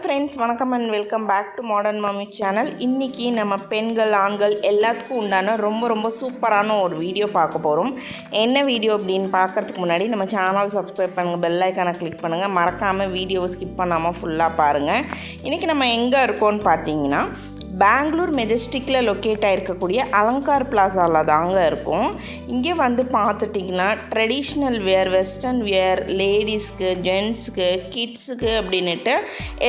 Friends, வணக்கம் and welcome back to modern mummy channel. இன்றைக்கி நம்ம பெண்கள் ஆண்கள் எல்லாத்துக்கும் உண்டான ரொம்ப சூப்பரான ஒரு வீடியோ பார்க்க போகிறோம். என்ன வீடியோ அப்படின்னு பார்க்குறதுக்கு முன்னாடி நம்ம சேனல் சப்ஸ்கிரைப் பண்ணுங்கள், பெல் ஐக்கானை கிளிக் பண்ணுங்கள், மறக்காமல் வீடியோவை ஸ்கிப் பண்ணாமல் ஃபுல்லாக பாருங்கள். இன்றைக்கி நம்ம எங்கே இருக்கோன்னு பார்த்தீங்கன்னா பெங்களூர் மெஜஸ்டிக்கில் லொக்கேட் ஆகிருக்கக்கூடிய அலங்கார் பிளாசாவில் தாங்க இருக்கும். இங்கே வந்து பார்த்துட்டிங்கன்னா ட்ரெடிஷ்னல் வேர், வெஸ்டர்ன் வேர், லேடிஸ்க்கு, ஜென்ஸுக்கு, கிட்ஸுக்கு அப்படின்ட்டு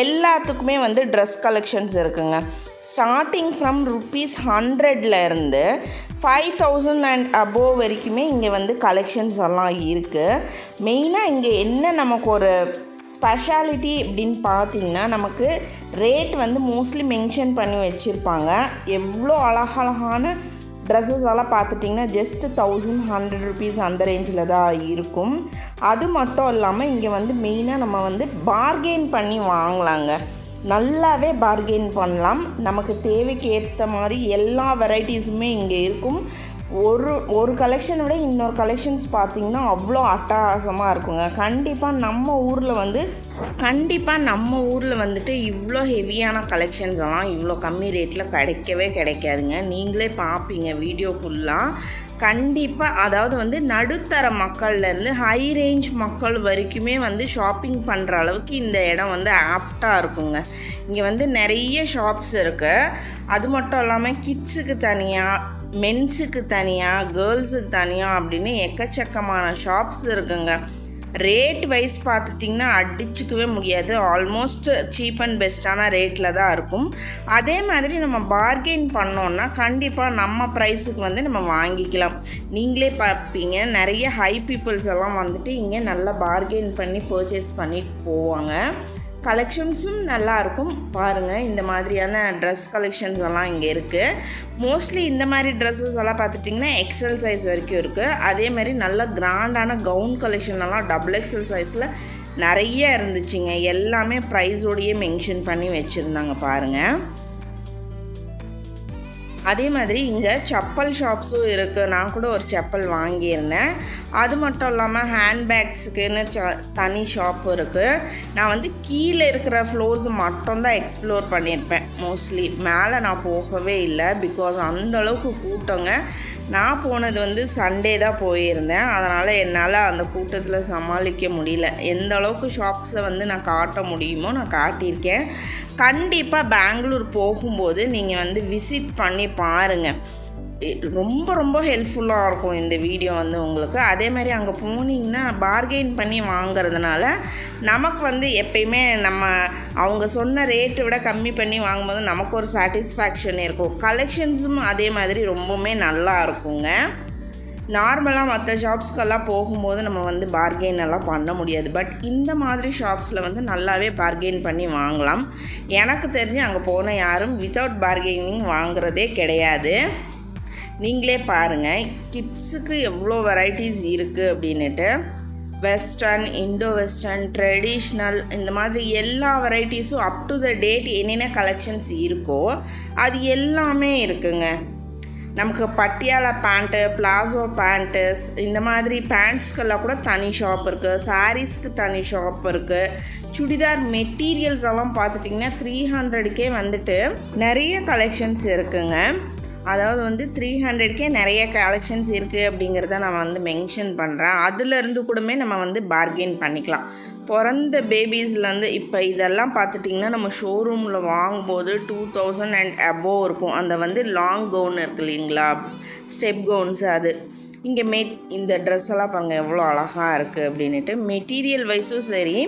எல்லாத்துக்குமே வந்து ட்ரெஸ் கலெக்ஷன்ஸ் இருக்குங்க. ஸ்டார்டிங் ஃப்ரம் ₹100 5,000 அண்ட் அபோவ் வரைக்குமே இங்கே வந்து கலெக்ஷன்ஸ் எல்லாம் இருக்குது. மெயினாக இங்கே என்ன நமக்கு ஒரு ஸ்பெஷாலிட்டி அப்படின்னு பார்த்தீங்கன்னா, நமக்கு ரேட் வந்து மோஸ்ட்லி மென்ஷன் பண்ணி வச்சுருப்பாங்க. எவ்வளோ அழகழகான ட்ரெஸ்ஸஸ் எல்லாம் பார்த்துட்டிங்கன்னா ஜஸ்ட் ₹1,100 அந்த ரேஞ்சில் தான் இருக்கும். அது மட்டும் இல்லாமல் இங்கே வந்து மெயினாக நம்ம வந்து பார்கெயின் பண்ணி வாங்கலாங்க. நல்லாவே பார்கெயின் பண்ணலாம். நமக்கு தேவைக்கு ஏற்ற மாதிரி எல்லா வெரைட்டிஸுமே இங்கே இருக்கும். ஒரு கலெக்ஷனை விட இன்னொரு கலெக்ஷன்ஸ் பார்த்திங்கன்னா அவ்வளோ அட்டகாசமாக இருக்குங்க. கண்டிப்பாக நம்ம ஊரில் வந்துட்டு இவ்வளோ ஹெவியான கலெக்ஷன்ஸ் எல்லாம் இவ்வளோ கம்மி ரேட்டில் கிடைக்காதுங்க. நீங்களே பார்ப்பீங்க வீடியோ ஃபுல்லாக. கண்டிப்பாக அதாவது வந்து நடுத்தர மக்கள்லேருந்து ஹை ரேஞ்ச் மக்கள் வரைக்குமே வந்து ஷாப்பிங் பண்ணுற அளவுக்கு இந்த இடம் வந்து ஆப்டாக இருக்குங்க. இங்கே வந்து நிறைய ஷாப்ஸ் இருக்குது. அது மட்டும் இல்லாமல் கிட்ஸுக்கு தனியாக, மென்ஸுக்கு தனியாக, கேர்ள்ஸுக்கு தனியாக அப்படின்னு எக்கச்சக்கமான ஷாப்ஸ் இருக்குங்க. ரேட் வைஸ் பார்த்துட்டிங்கன்னா அடிச்சுக்கவே முடியாது. ஆல்மோஸ்ட் சீப் அண்ட் பெஸ்ட்டான ரேட்டில் தான் இருக்கும். அதே மாதிரி நம்ம பார்கெயின் பண்ணோன்னா கண்டிப்பாக நம்ம ப்ரைஸுக்கு வந்து நம்ம வாங்கிக்கலாம். நீங்களே பார்ப்பீங்க, நிறைய ஹை பீப்புள்ஸ் எல்லாம் வந்துட்டு இங்கே நல்லா பார்கெயின் பண்ணி பர்ச்சேஸ் பண்ணிட்டு போவாங்க. கலெக்ஷன்ஸும் நல்லாயிருக்கும். பாருங்கள், இந்த மாதிரியான ட்ரெஸ் கலெக்ஷன்ஸ் எல்லாம் இங்கே இருக்குது. மோஸ்ட்லி இந்த மாதிரி ட்ரெஸ்ஸஸ் எல்லாம் பார்த்துட்டிங்கன்னா எக்ஸல் சைஸ் வரைக்கும் இருக்குது. அதேமாதிரி நல்ல கிராண்டான கவுன் கலெக்ஷன் எல்லாம் XXL சைஸில் நிறைய இருந்துச்சுங்க. எல்லாமே ப்ரைஸோடையே மென்ஷன் பண்ணி வச்சுருந்தாங்க பாருங்கள். அதே மாதிரி இங்கே செப்பல் ஷாப்ஸும் இருக்குது. நான் கூட ஒரு செப்பல் வாங்கியிருந்தேன். அது மட்டும் இல்லாமல் ஹேண்ட்பேக்ஸுக்குன்னு தனி ஷாப் இருக்குது. நான் வந்து கீழே இருக்கிற ஃப்ளோர்ஸ் மட்டும்தான் எக்ஸ்ப்ளோர் பண்ணியிருப்பேன். மோஸ்ட்லி மேலே நான் போகவே இல்லை. பிகாஸ் அந்தளவுக்கு கூட்டங்க. நான் போனது வந்து சண்டே தான் போயிருந்தேன். அதனால் என்னால் அந்த கூட்டத்தில் சமாளிக்க முடியல. எந்த அளவுக்கு ஷாப்ஸை வந்து நான் காட்ட முடியுமோ நான் காட்டியிருக்கேன். கண்டிப்பாக பெங்களூர் போகும்போது நீங்கள் வந்து விசிட் பண்ணி பாருங்கள். ரொம்ப ஹெல்ப்ஃபுல்லாக இருக்கும் இந்த வீடியோ வந்து உங்களுக்கு. அதே மாதிரி அங்கே போனீங்கன்னா பார்கெயின் பண்ணி வாங்கிறதுனால நமக்கு வந்து எப்பயுமே அவங்க சொன்ன ரேட்டை விட கம்மி பண்ணி வாங்கும்போது நமக்கு ஒரு சாட்டிஸ்ஃபேக்ஷன் இருக்கும். கலெக்ஷன்ஸும் அதே மாதிரி ரொம்பவுமே நல்லா இருக்குங்க. நார்மலாக மற்ற ஷாப்ஸ்க்கெல்லாம் போகும்போது நம்ம வந்து பார்கெயின் எல்லாம் பண்ண முடியாது. பட் இந்த மாதிரி ஷாப்ஸில் வந்து நல்லாவே பார்கெயின் பண்ணி வாங்கலாம். எனக்கு தெரிஞ்சு அங்கே போன யாரும் வித்தவுட் பார்கெனிங் வாங்குறதே கிடையாது. நீங்களே பாருங்கள், கிட்ஸுக்கு எவ்வளோ வெரைட்டிஸ் இருக்குது அப்படின்ட்டு. வெஸ்டர்ன், இண்டோ வெஸ்டர்ன், ட்ரெடிஷ்னல், இந்த மாதிரி எல்லா வெரைட்டிஸும் அப் டு த டேட் என்னென்ன கலெக்ஷன்ஸ் இருக்கோ அது எல்லாமே இருக்குங்க. நமக்கு பட்டியாலா பேண்ட்டு, பிளாசோ பேண்ட்டுஸ், இந்த மாதிரி பேண்ட்ஸ்க்கெல்லாம் கூட தனி ஷாப் இருக்குது. சாரீஸ்க்கு தனி ஷாப் இருக்குது. சுடிதார் மெட்டீரியல்ஸ் எல்லாம் பார்த்துட்டிங்கன்னா 300 வந்துட்டு நிறைய கலெக்ஷன்ஸ் இருக்குங்க. அதாவது வந்து 300 நிறைய கலெக்ஷன்ஸ் இருக்குது அப்படிங்கிறத நான் வந்து மென்ஷன் பண்ணுறேன். அதுலேருந்து கூடமே நம்ம வந்து பார்கெயின் பண்ணிக்கலாம். பிறந்த பேபிஸ்லேருந்து இப்போ இதெல்லாம் பார்த்துட்டிங்கன்னா நம்ம ஷோரூமில் வாங்கும்போது 2,000 அண்ட் அபோவ் இருக்கும். அந்த வந்து லாங் கவுன் இருக்குது இல்லைங்களா, ஸ்டெப் கவுன்ஸு. அது இங்கே இந்த ட்ரெஸ் எல்லாம் பாருங்கள் எவ்வளோ அழகாக இருக்குது அப்படின்ட்டு. மெட்டீரியல் வைஸும் சரி,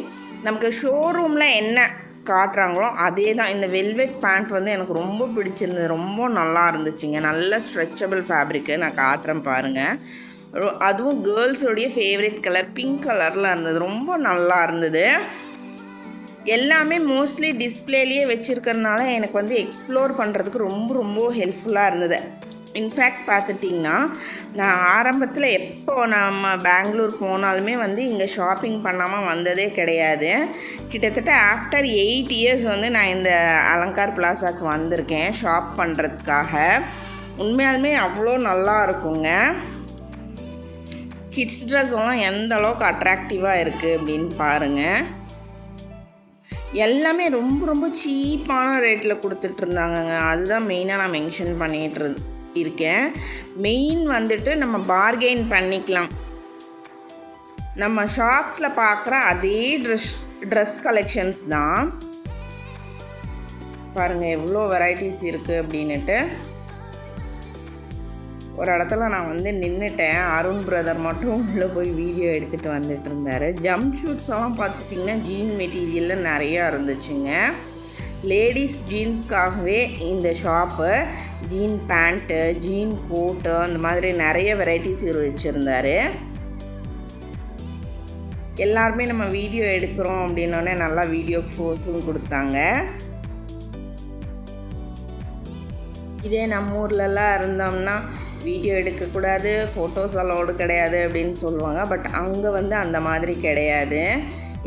நமக்கு ஷோரூமில் என்ன காட்டுறாங்களோ அதே தான். இந்த வெல்வெட் பேண்ட் வந்து எனக்கு ரொம்ப பிடிச்சிருந்தது. ரொம்ப நல்லா இருந்துச்சுங்க. நல்ல ஸ்ட்ரெச்சபிள் ஃபேப்ரிக்கு. நான் காட்டுறேன் பாருங்கள். அதுவும் கேர்ள்ஸோடைய ஃபேவரட் கலர் பிங்க் கலரில் இருந்தது. ரொம்ப நல்லா இருந்தது. எல்லாமே மோஸ்ட்லி டிஸ்பிளேலேயே வச்சுருக்கறனால எனக்கு வந்து எக்ஸ்ப்ளோர் பண்ணுறதுக்கு ரொம்ப ஹெல்ப்ஃபுல்லாக இருந்தது. இன்ஃபேக்ட் பார்த்துட்டிங்கன்னா நான் ஆரம்பத்தில் எப்போ நம்ம பெங்களூர் போனாலுமே வந்து இங்கே ஷாப்பிங் பண்ணாமல் வந்ததே கிடையாது. கிட்டத்தட்ட ஆஃப்டர் 8 இயர்ஸ் வந்து நான் இந்த அலங்கார் பிளாசாக்கு வந்திருக்கேன் ஷாப் பண்ணுறதுக்காக. உண்மையாலுமே அவ்வளோ நல்லா இருக்குங்க. கிட்ஸ் ட்ரெஸ் எல்லாம் எந்த அளவுக்கு அட்ராக்டிவாக இருக்குது அப்படின்னு பாருங்கள். எல்லாமே ரொம்ப ரொம்ப சீப்பான ரேட்டில் கொடுத்துட்ருந்தாங்கங்க. அதுதான் மெயினாக நான் மென்ஷன் பண்ணிகிட்டு இருக்கேன். மெயின் வந்துட்டு நம்ம பார்கெயின் பண்ணிக்கலாம். நம்ம ஷாப்ஸில் பார்க்குற அதே ட்ரெஸ் கலெக்ஷன்ஸ் தான். பாருங்கள் எவ்வளோ வெரைட்டிஸ் இருக்குது அப்படின்ட்டு. ஒரு இடத்துல நான் வந்து நின்றுட்டேன். அருண் பிரதர் மட்டும் உள்ளே போய் வீடியோ எடுத்துகிட்டு வந்துட்டு இருந்தார். ஜம்ப் ஷூட்ஸ் எல்லாம் பார்த்துட்டிங்கன்னா ஜீன் மெட்டீரியலில் நிறையா இருந்துச்சுங்க. லேடிஸ் ஜீன்ஸ்க்காகவே இந்த ஷாப்பு ஜீன் பேண்ட்டு, ஜீன் கோட்டு, அந்த மாதிரி நிறைய வெரைட்டிஸ் வச்சுருந்தார். எல்லாருமே நம்ம வீடியோ எடுக்கிறோம் அப்படின்னோடனே நல்லா வீடியோ ஃபோர்ஸும் கொடுத்தாங்க. இதே நம்ம ஊர்லலாம் இருந்தோம்னா வீடியோ எடுக்கக்கூடாது, ஃபோட்டோஸ் அலோடு கிடையாது அப்படின்னு சொல்லுவாங்க. பட் அங்கே வந்து அந்த மாதிரி கிடையாது.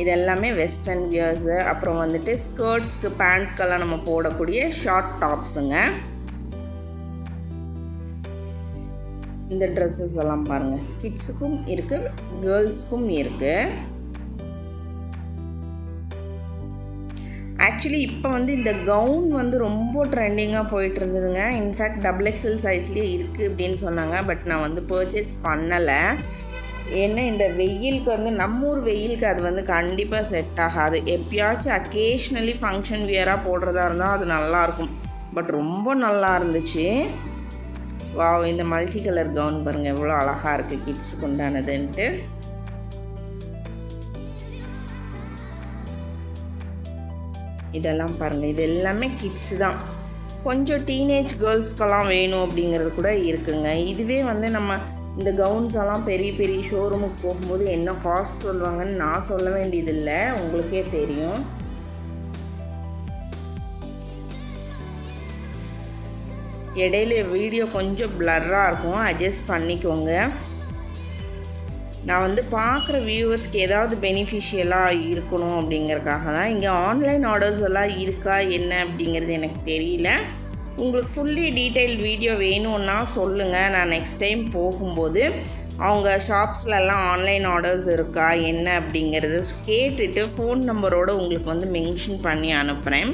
இது எல்லாமே வெஸ்டர்ன் வியர்ஸு. அப்புறம் வந்துட்டு ஸ்கர்ட்ஸ்க்கு பேண்ட்க்கெல்லாம் நம்ம போடக்கூடிய ஷார்ட் டாப்ஸுங்க. இந்த ட்ரெஸ்ஸஸ் எல்லாம் பாருங்கள், கிட்ஸுக்கும் இருக்குது, கேர்ள்ஸ்க்கும் இருக்குது. ஆக்சுவலி இப்போ வந்து இந்த கவுன் வந்து ரொம்ப ட்ரெண்டிங்காக போயிட்டு இருந்ததுங்க. இன்ஃபேக்ட் XXL சைஸ்லேயே இருக்குது அப்படின்னு சொன்னாங்க. பட் நான் வந்து பர்ச்சேஸ் பண்ணலை. ஏன்னா இந்த வெயிலுக்கு வந்து நம்ம ஊர் வெயிலுக்கு அது வந்து கண்டிப்பாக செட் ஆகாது. எப்பயாச்சும் அக்கேஷ்னலி ஃபங்க்ஷன் வியராக போடுறதா இருந்தால் அது நல்லாயிருக்கும். பட் ரொம்ப நல்லா இருந்துச்சு. வாவ், இந்த மல்டி கலர் கவுன் பாருங்கள் எவ்வளோ அழகாக இருக்குது கிட்ஸுக்கு உண்டானதுன்ட்டு. இதெல்லாம் பாருங்கள், இது எல்லாமே கிட்ஸு தான். கொஞ்சம் டீனேஜ் கேர்ள்ஸ்க்கெல்லாம் வேணும் அப்படிங்கிறது கூட இருக்குங்க. இதுவே வந்து நம்ம இந்த கவுன்ஸ் எல்லாம் பெரிய பெரிய ஷோரூமுக்கு போகும்போது என்ன காஸ்ட் சொல்லுவாங்கன்னு நான் சொல்ல வேண்டியதில்லை, உங்களுக்கே தெரியும். இடையில வீடியோ கொஞ்சம் பிளர்ராக இருக்கும், அட்ஜஸ்ட் பண்ணிக்கோங்க. நான் வந்து பார்க்குற வியூவர்ஸ்க்கு ஏதாவது பெனிஃபிஷியலாக இருக்கணும் அப்படிங்கிறதுக்காக தான். இங்கே ஆன்லைன் ஆர்டர்ஸ் எல்லாம் இருக்கா என்ன அப்படிங்கிறது எனக்கு தெரியல. உங்களுக்கு ஃபுல்லி டீட்டெயில் வீடியோ வேணும்னா சொல்லுங்கள். நான் நெக்ஸ்ட் டைம் போகும்போது அவங்க ஷாப்ஸ்லலாம் ஆன்லைன் ஆர்டர்ஸ் இருக்கா என்ன அப்படிங்கிறது கேட்டுட்டு ஃபோன் நம்பரோடு உங்களுக்கு வந்து மென்ஷன் பண்ணி அனுப்புகிறேன்.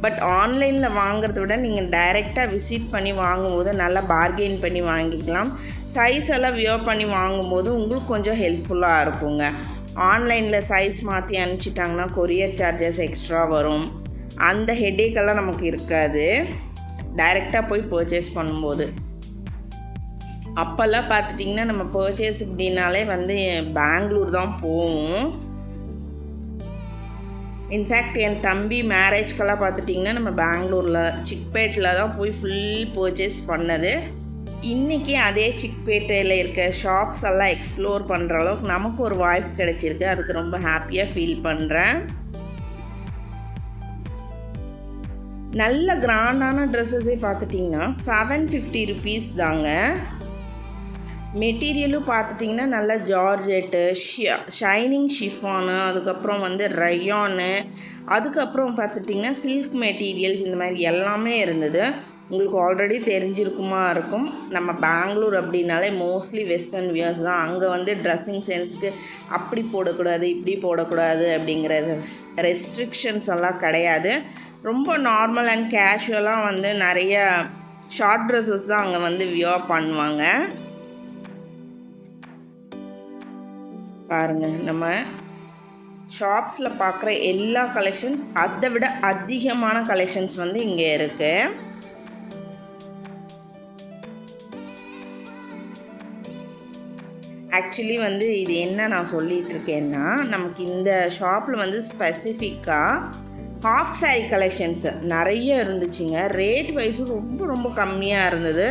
பட் ஆன்லைனில் வாங்குறத விட நீங்கள் டைரெக்டாக விசிட் பண்ணி வாங்கும்போது நல்லா பார்கெயின் பண்ணி வாங்கிக்கலாம். சைஸ் எல்லாம் வியர் பண்ணி வாங்கும்போது உங்களுக்கு கொஞ்சம் ஹெல்ப்ஃபுல்லாக இருக்குங்க. ஆன்லைனில் சைஸ் மாற்றி அனுப்பிச்சிட்டாங்கன்னா கொரியர் சார்ஜஸ் எக்ஸ்ட்ரா வரும். அந்த ஹெட்டேக்கெல்லாம் நமக்கு இருக்காது டைரெக்டாக போய் பர்ச்சேஸ் பண்ணும்போது. அப்போல்லாம் பார்த்துட்டிங்கன்னா நம்ம பர்ச்சேஸ் இப்படின்னாலே வந்து பெங்களூர் தான் போவோம். இன்ஃபேக்ட் என் தம்பி மேரேஜ்க்கெல்லாம் பார்த்துட்டிங்கன்னா நம்ம பெங்களூரில் சிக்பேட்டில் தான் போய் ஃபுல் பர்ச்சேஸ் பண்ணது. இன்றைக்கி அதே சிக்பேட்டையில் இருக்க ஷாப்ஸ் எல்லாம் எக்ஸ்ப்ளோர் பண்ணுற அளவுக்கு நமக்கு ஒரு வாய்ப்பு கிடைச்சிருக்கு. அதுக்கு ரொம்ப ஹாப்பியாக ஃபீல் பண்ணுறேன். நல்ல கிராண்டான ட்ரெஸ்ஸஸே பார்த்துட்டிங்கன்னா 750 rupees தாங்க. மெட்டீரியலும் பார்த்துட்டிங்கன்னா நல்லா ஜார்ஜெட்டு, ஷைனிங் ஷிஃபானு, அதுக்கப்புறம் வந்து ரயானு, அதுக்கப்புறம் பார்த்துட்டிங்கன்னா சில்க் மெட்டீரியல்ஸ், இந்த மாதிரி எல்லாமே இருந்தது. உங்களுக்கு ஆல்ரெடி தெரிஞ்சிருக்குமா இருக்கும். நம்ம பெங்களூர் அப்படின்னாலே மோஸ்ட்லி வெஸ்டர்ன் வியர்ஸ் தான். அங்கே வந்து ட்ரெஸ்ஸிங் சென்ஸ்க்கு அப்படி போடக்கூடாது இப்படி போடக்கூடாது அப்படிங்கிற ரெஸ்ட்ரிக்ஷன்ஸ் எல்லாம் கிடையாது. ரொம்ப நார்மல் அண்ட் கேஷுவலாக வந்து நிறைய ஷார்ட் ட்ரெஸ்ஸஸ் தான் அங்கே வந்து வியர் பண்ணுவாங்க. பாருங்கள், நம்ம ஷாப்ஸில் பார்க்குற எல்லா கலெக்ஷன்ஸ் அதை விட அதிகமான கலெக்ஷன்ஸ் வந்து இங்கே இருக்குது. ஆக்சுவலி வந்து இது என்ன நான் சொல்லிகிட்டு இருக்கேன்னா, நமக்கு இந்த ஷாப்பில் வந்து ஸ்பெசிஃபிக்காக ஹாஃப் சாரி கலெக்ஷன்ஸ் நிறைய இருந்துச்சுங்க. ரேட் வைஸும் ரொம்ப ரொம்ப கம்மியாக இருந்தது.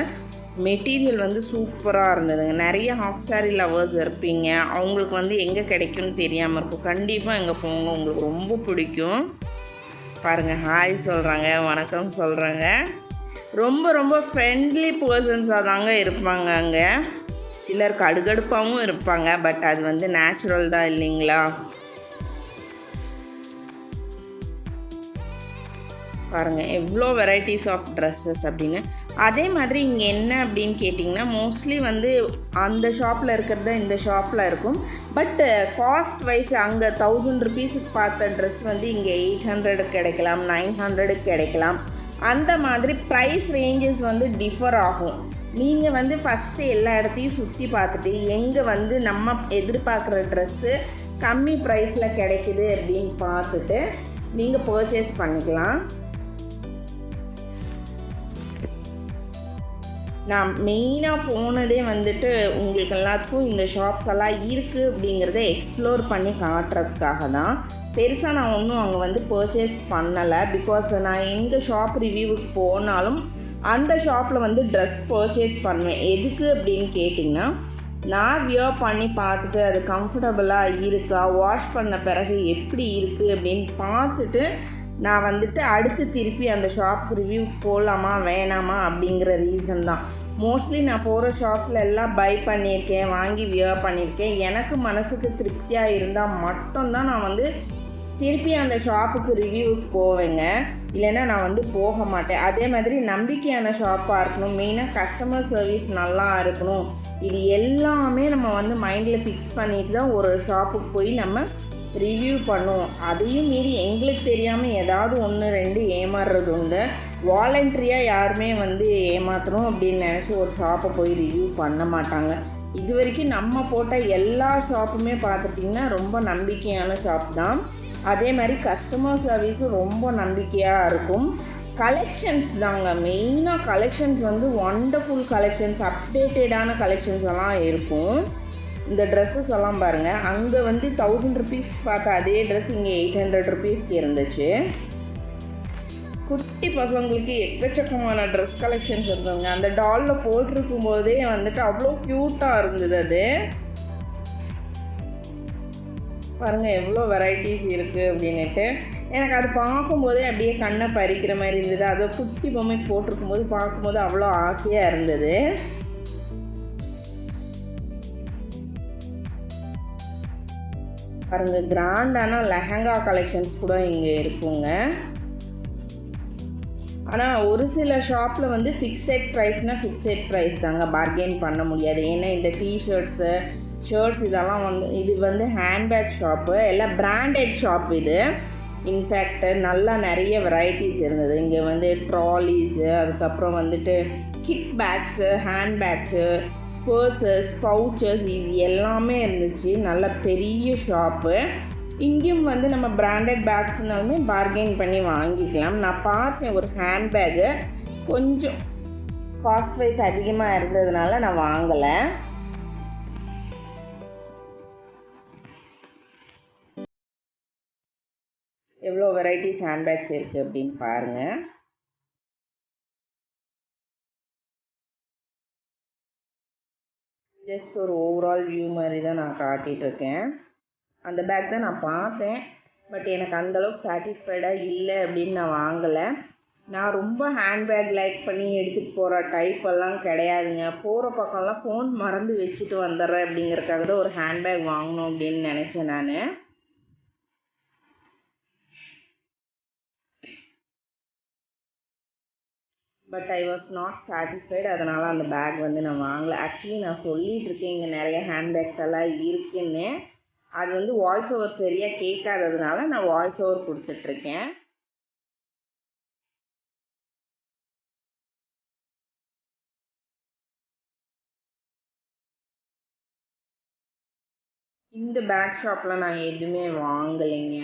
மெட்டீரியல் வந்து சூப்பராக இருந்ததுங்க. நிறைய ஹாஃப் சாரி லவர்ஸ் இருப்பீங்க, அவங்களுக்கு வந்து எங்கே கிடைக்கும்னு தெரியாமல் இருக்கும். கண்டிப்பாக எங்கே போங்க, உங்களுக்கு ரொம்ப பிடிக்கும். பாருங்கள், ஹாய் சொல்கிறாங்க, வணக்கம் சொல்கிறாங்க. ரொம்ப ரொம்ப ஃப்ரெண்ட்லி பர்சன்ஸாக தாங்க இருப்பாங்க அங்கே. சிலர் கடுகடுப்பாகவும் இருப்பாங்க, பட் அது வந்து நேச்சுரல் தான் இல்லைங்களா. பாருங்கள் எவ்வளோ வெரைட்டிஸ் ஆஃப் ட்ரெஸ்ஸஸ் அப்படின்னு. அதே மாதிரி இங்கே என்ன அப்படின்னு கேட்டிங்கன்னா, மோஸ்ட்லி வந்து அந்த ஷாப்பில் இருக்கிறது இந்த ஷாப்பில் இருக்கும். பட் காஸ்ட் வைஸ் அங்கே 1000 ருபீஸுக்கு பார்த்த ட்ரெஸ் வந்து இங்கே 800 கிடைக்கலாம், 900 கிடைக்கலாம். அந்த மாதிரி ப்ரைஸ் ரேஞ்சஸ் வந்து டிஃபர் ஆகும். நீங்கள் வந்து ஃபஸ்ட்டு எல்லா இடத்தையும் சுற்றி பார்த்துட்டு எங்கே வந்து நம்ம எதிர்பார்க்குற ட்ரெஸ்ஸு கம்மி ப்ரைஸில் கிடைக்குது அப்படின்னு பார்த்துட்டு நீங்கள் பர்ச்சேஸ் பண்ணிக்கலாம். நான் மெயினாக போனதே வந்துட்டு உங்களுக்கு எல்லாத்துக்கும் இந்த ஷாப்ஸ் எல்லாம் இருக்குது அப்படிங்கிறத எக்ஸ்ப்ளோர் பண்ணி காட்டுறதுக்காக தான். பெருசாக நான் ஒன்றும் அங்கே வந்து பர்ச்சேஸ் பண்ணலை. பிகாஸ் நான் எங்கள் ஷாப் ரிவ்யூவுக்கு போனாலும் அந்த ஷாப்பில் வந்து ட்ரெஸ் பர்ச்சேஸ் பண்ணுவேன். எதுக்கு அப்படின்னு கேட்டிங்கன்னா, நான் வியர் பண்ணி பார்த்துட்டு அது கம்ஃபர்டபுளாக இருக்கா, வாஷ் பண்ண பிறகு எப்படி இருக்குது அப்படின்னு பார்த்துட்டு நான் வந்துட்டு அடுத்து திருப்பி அந்த ஷாப்புக்கு ரிவ்யூ போகலாமா வேணாமா அப்படிங்கிற ரீசன் தான். மோஸ்ட்லி நான் போகிற ஷாப்ஸில் எல்லாம் பை பண்ணியிருக்கேன், வாங்கி வியர் பண்ணியிருக்கேன். எனக்கு மனசுக்கு திருப்தியாக இருந்தால் மட்டும்தான் நான் வந்து திருப்பி அந்த ஷாப்புக்கு ரிவ்யூவுக்கு போவேங்க. இல்லைன்னா நான் வந்து போக மாட்டேன். அதே மாதிரி நம்பிக்கையான ஷாப்பாக இருக்கணும், மெயினாக கஸ்டமர் சர்வீஸ் நல்லா இருக்கணும். இது எல்லாமே நம்ம வந்து மைண்டில் ஃபிக்ஸ் பண்ணிட்டு தான் ஒரு ஷாப்புக்கு போய் நம்ம ரிவ்யூ பண்ணுவோம். அதையும் மீறி எங்களுக்கு தெரியாமல் ஏதாவது 1-2 ஏமாறுறது உண்டு. வாலண்ட்ரியாக யாருமே வந்து ஏமாற்றணும் அப்படின்னு நினச்சி ஒரு ஷாப்பை போய் ரிவ்யூ பண்ண மாட்டாங்க. இது வரைக்கும் நம்ம போட்ட எல்லா ஷாப்புமே பார்த்துட்டிங்கன்னா ரொம்ப நம்பிக்கையான ஷாப் தான். அதே மாதிரி கஸ்டமர் சர்வீஸும் ரொம்ப நம்பிக்கையாக இருக்கும். கலெக்ஷன்ஸ் தாங்க மெயினாக. கலெக்ஷன்ஸ் வந்து ஒண்டர்ஃபுல் கலெக்ஷன்ஸ், அப்டேட்டடான கலெக்ஷன்ஸ் எல்லாம் இருக்கும். இந்த ட்ரெஸ்ஸஸ் எல்லாம் பாருங்கள், அங்கே வந்து 1000 ருபீஸ் பார்த்த அதே ட்ரெஸ் இங்கே 800 ருபீஸ்க்கு இருந்துச்சு. குட்டி பசங்களுக்கு எக்கச்சக்கமான ட்ரெஸ் கலெக்ஷன்ஸ் இருந்ததுங்க. அந்த டாலில் போட்டிருக்கும் போதே வந்துட்டு அவ்வளோ க்யூட்டாக இருந்தது. அது பாருங்கள் எவ்வளோ வெரைட்டிஸ் இருக்குது அப்படின்ட்டு. எனக்கு அது பார்க்கும்போதே அப்படியே கண்ணை பறிக்கிற மாதிரி இருந்தது. அதை குட்டி பொம்மைக்கு போட்டிருக்கும்போது பார்க்கும்போது அவ்வளோ ஆசையாக இருந்தது. பாருங்கள் கிராண்டான லெஹங்கா கலெக்ஷன்ஸ் கூட இங்கே இருக்குங்க. ஆனால் ஒரு சில ஷாப்பில் வந்து ஃபிக்ஸட் ப்ரைஸ்னால் ஃபிக்ஸட் ப்ரைஸ் தாங்க, பார்கெயின் பண்ண முடியாது. ஏன்னா இந்த டிஷர்ட்ஸு ஷர்ட்ஸ் இதெல்லாம் வந்து இது வந்து ஹேண்ட்பேக் ஷாப்பு, எல்லாம் பிராண்டட் ஷாப் இது. இன்ஃபேக்ட் நல்லா நிறைய வெரைட்டிஸ் இருந்தது. இங்கே வந்து ட்ராலிஸு, அதுக்கப்புறம் வந்துட்டு kit bags, handbags, purses, pouches இது எல்லாமே இருந்துச்சு. நல்ல பெரிய ஷாப்பு. இங்கேயும் வந்து நம்ம பிராண்டட் பேக்ஸ்னாலுமே பார்கெயின் பண்ணி வாங்கிக்கலாம். நான் பார்த்தேன் ஒரு ஹேண்ட்பேக்கு கொஞ்சம் காஸ்ட் வைஸ் அதிகமாக இருந்ததுனால நான் வாங்கலை. எவ்வளோ வெரைட்டிஸ் ஹேண்ட்பேக்ஸ் இருக்குது அப்படின்னு பாருங்கள். ஜஸ்ட் ஒரு ஓவரால் வியூ மாதிரி தான் நான் காட்டிகிட்ருக்கேன். அந்த பேக் தான் நான் பார்த்தேன். பட் எனக்கு அந்தளவுக்கு சாட்டிஸ்ஃபைடாக இல்லை அப்படின்னு நான் வாங்கலை. நான் ரொம்ப ஹேண்ட்பேக் லைக் பண்ணி எடுத்துகிட்டு போகிற டைப்பெல்லாம் கிடையாதுங்க. போகிற பக்கம்லாம் ஃபோன் மறந்து வச்சுட்டு வந்துடுறேன் அப்படிங்கிறதுக்காக தான் ஒரு ஹேண்ட்பேக் வாங்கணும் அப்படின்னு நினச்சேன் நான். But I was not satisfied. அதனால் அந்த பேக் வந்து நான் வாங்கலை. ஆக்சுவலி நான் சொல்லிகிட்ருக்கேன் இங்கே நிறைய ஹேண்ட்பேக்ஸ் எல்லாம் இருக்குன்னு. அது வந்து வாய்ஸ் ஓவர் சரியாக கேட்காததுனால நான் வாய்ஸ் ஓவர் கொடுத்துட்ருக்கேன். இந்த பேக் ஷாப்பில் நான் எதுவுமே வாங்கலைங்க.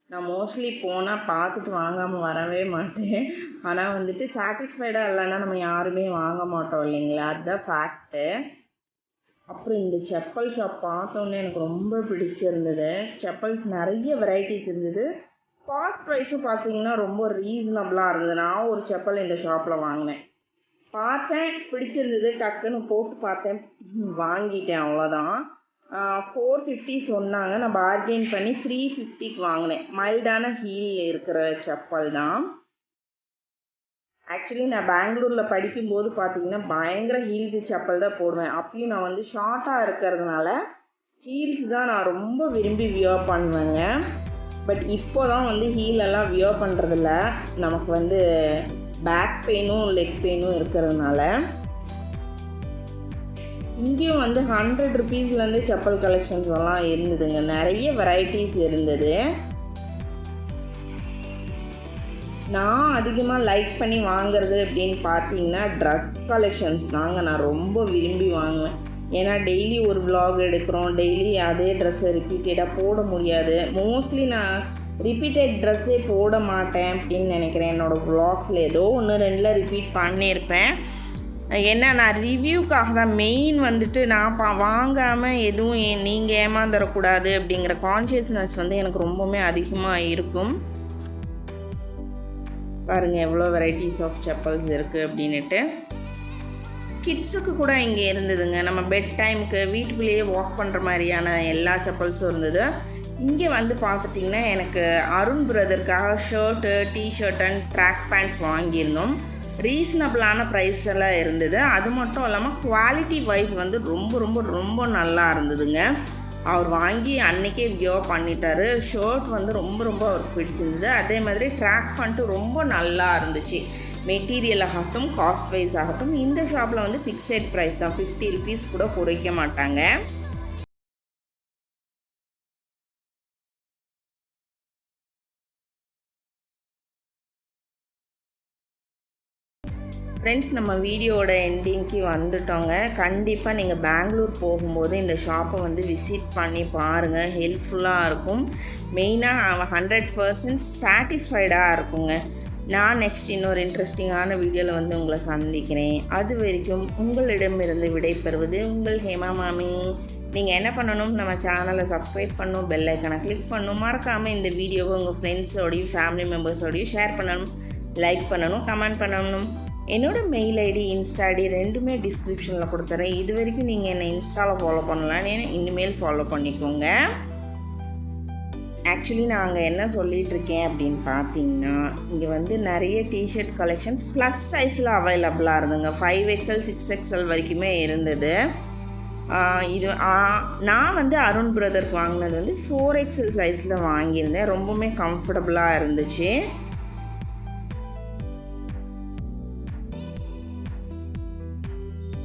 நான் மோஸ்ட்லி போனால் பார்த்துட்டு வாங்காமல் வரவே மாட்டேன். ஆனால் வந்துட்டு சாட்டிஸ்ஃபைடாக இல்லைன்னா நம்ம யாருமே வாங்க மாட்டோம் இல்லைங்களா, அதுதான் ஃபேக்ட்டு. அப்புறம் இந்த செப்பல் ஷாப் பார்த்தோன்னே எனக்கு ரொம்ப பிடிச்சிருந்தது. செப்பல்ஸ் நிறைய வெரைட்டிஸ் இருந்தது. காஸ்ட் ப்ரைஸும் பார்த்தீங்கன்னா ரொம்ப ரீசனபிளாக இருந்தது. நான் ஒரு செப்பல் இந்த ஷாப்பில் வாங்கினேன். பார்த்தேன், பிடிச்சிருந்தது, டக்குன்னு போட்டு பார்த்தேன், வாங்கிட்டேன், அவ்வளோதான். 450 சொன்னாங்க. நான் பார்கெயின் பண்ணி 350க்கு வாங்கினேன். மைல்டான ஹீல் இருக்கிற செப்பல் தான். ஆக்சுவலி நான் பெங்களூரில் படிக்கும்போது பார்த்தீங்கன்னா பயங்கர ஹீல்ஸு செப்பல் தான் போடுவேன். அப்பயும் நான் வந்து ஷார்ட்டாக இருக்கிறதுனால ஹீல்ஸ் தான் நான் ரொம்ப விரும்பி வியர் பண்ணுவேங்க. பட் இப்போ தான் வந்து ஹீலெல்லாம் வியர் பண்ணுறதில்ல. நமக்கு வந்து பேக் பெயினும் லெக் பெயினும் இருக்கிறதுனால. இங்கேயும் வந்து 100 ருபீஸ்லேருந்து செப்பல் கலெக்ஷன்ஸ் எல்லாம் இருந்ததுங்க. நிறைய வெரைட்டிஸ் இருந்தது. நான் அதிகமாக லைக் பண்ணி வாங்குறது அப்படின்னு பார்த்தீங்கன்னா ட்ரெஸ் கலெக்ஷன்ஸ் தாங்க நான் ரொம்ப விரும்பி வாங்குவேன். ஏன்னா டெய்லி ஒரு vlog எடுக்கிறோம், டெய்லி அதே ட்ரெஸ்ஸை ரிப்பீட்டடாக போட முடியாது. மோஸ்ட்லி நான் ரிப்பீட்டட் ட்ரெஸ்ஸே போட மாட்டேன் அப்படின்னு நினைக்கிறேன். என்னோடய vlogsல ஏதோ 1-2 ரிப்பீட் பண்ணியிருப்பேன். ஏன்னா நான் ரிவ்யூக்காக தான் மெயின் வந்துட்டு நான் வாங்காமல் எதுவும் நீங்கள் ஏமாந்துடக்கூடாது அப்படிங்கிற கான்ஷியஸ்னஸ் வந்து எனக்கு ரொம்பவுமே அதிகமாக இருக்கும். பாருங்கள் எவ்வளோ வெரைட்டிஸ் ஆஃப் செப்பல்ஸ் இருக்குது அப்படின்ட்டு. கிட்ஸுக்கு கூட இங்கே இருந்ததுங்க. நம்ம பெட் டைமுக்கு வீட்டுக்குள்ளேயே வாக் பண்ணுற மாதிரியான எல்லா செப்பல்ஸும் இருந்தது. இங்கே வந்து பார்த்துட்டிங்கன்னா எனக்கு அருண் பிரதருக்காக shirt, T-shirt and track pant வாங்கியிருந்தோம். ரீசனபிளான ப்ரைஸ் எல்லாம் இருந்தது. அது மட்டும் இல்லாமல் குவாலிட்டி வைஸ் வந்து ரொம்ப ரொம்ப ரொம்ப நல்லா இருந்ததுங்க. அவர் வாங்கி அன்றைக்கே வியர் பண்ணிட்டார். ஷர்ட் வந்து ரொம்ப ரொம்ப அவருக்கு பிடிச்சிருந்தது. அதே மாதிரி ட்ராக் பண்ணிட்டு ரொம்ப நல்லா இருந்துச்சு. மெட்டீரியல் ஆகட்டும், காஸ்ட் வைஸ் ஆகட்டும். இந்த ஷாப்பில் வந்து ஃபிக்ஸட் ப்ரைஸ் தான், 50 ருபீஸ் கூட குறைக்க மாட்டாங்க. ஃப்ரெண்ட்ஸ், நம்ம வீடியோட எண்டிங்க்கு வந்துட்டோங்க. கண்டிப்பாக நீங்கள் பெங்களூர் போகும்போது இந்த ஷாப்பை வந்து விசிட் பண்ணி பாருங்கள். ஹெல்ப்ஃபுல்லாக இருக்கும். மெயினாக 100% சாட்டிஸ்ஃபைடாக இருக்குங்க. நான் நெக்ஸ்ட் இன்னொரு இன்ட்ரெஸ்டிங்கான வீடியோவில் வந்து உங்களை சந்திக்கிறேன். அது வரைக்கும் உங்களிடமிருந்து விடைபெறுவது உங்கள் ஹேமா மாமி. நீங்கள் என்ன பண்ணணும், நம்ம சேனலை சப்ஸ்கிரைப் பண்ணணும், பெல் ஐக்கனை கிளிக் பண்ணணும். மறக்காமல் இந்த வீடியோவை உங்கள் ஃப்ரெண்ட்ஸோடையும் ஃபேமிலி மெம்பர்ஸோடையும் ஷேர் பண்ணணும், லைக் பண்ணணும், கமெண்ட் பண்ணணும். என்னோடய மெயில் ஐடி, இன்ஸ்டா ஐடி ரெண்டுமே டிஸ்கிரிப்ஷனில் கொடுத்துறேன். இது வரைக்கும் நீங்கள் என்னை இன்ஸ்டாவில் ஃபாலோ பண்ணலான்னு இனிமேல் ஃபாலோ பண்ணிக்கோங்க. ஆக்சுவலி நான் அங்கே என்ன சொல்லிகிட்ருக்கேன் அப்படின்னு பார்த்தீங்கன்னா, இங்கே வந்து நிறைய டிஷர்ட் கலெக்ஷன்ஸ் ப்ளஸ் சைஸில் அவைலபிளாக இருந்துங்க. 5XL 6XL வரைக்குமே இருந்தது. இது நான் வந்து அருண் பிரதருக்கு வாங்கினது வந்து 4XL சைஸில் வாங்கியிருந்தேன். ரொம்பவுமே கம்ஃபர்டபுளாக இருந்துச்சு.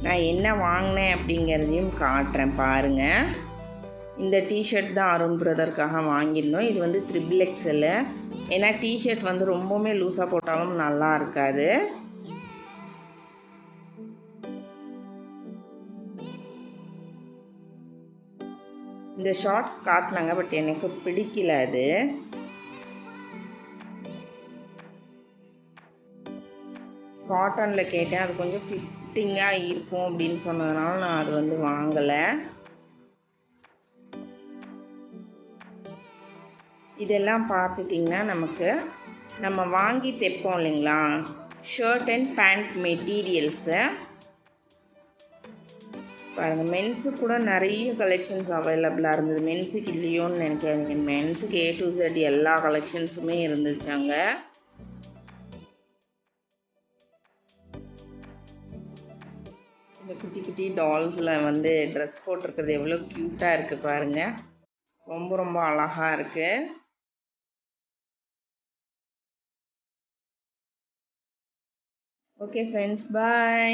நான் என்ன வாங்கினேன் அப்படிங்கிறதையும் காட்டுறேன் பாருங்கள். இந்த டிஷர்ட் தான் அருண் பிரதருக்காக வாங்கியிருந்தோம். இது வந்து 3XL. ஏன்னா டிஷர்ட் வந்து ரொம்பவுமே லூஸாக போட்டாலும் நல்லா இருக்காது. இந்த ஷார்ட்ஸ் காட்டினாங்க, பட் எனக்கு பிடிக்கல. அது காட்டனில் கேட்டேன், அது கொஞ்சம் ஃபிட்டிங்காக இருக்கும் அப்படின்னு சொன்னதுனால நான் அது வந்து வாங்கலை. இதெல்லாம் பார்த்துட்டிங்கன்னா நம்ம வாங்கி தைப்போம் இல்லைங்களா, ஷர்ட் அண்ட் பேண்ட் மெட்டீரியல்ஸு பாருங்கள். மென்ஸு கூட நிறைய கலெக்ஷன்ஸ் அவைலபிளாக இருந்தது. மென்ஸுக்கு இல்லையோன்னு நினைக்காதீங்க, மென்ஸுக்கு A to Z எல்லா கலெக்ஷன்ஸுமே இருந்துச்சாங்க. இந்த குட்டி குட்டி டால்ஸில் வந்து ட்ரெஸ் போட்டிருக்கிறது எவ்வளோ க்யூட்டாக இருக்குது பாருங்கள். ரொம்ப ரொம்ப அழகாக இருக்குது. Okay friends, bye.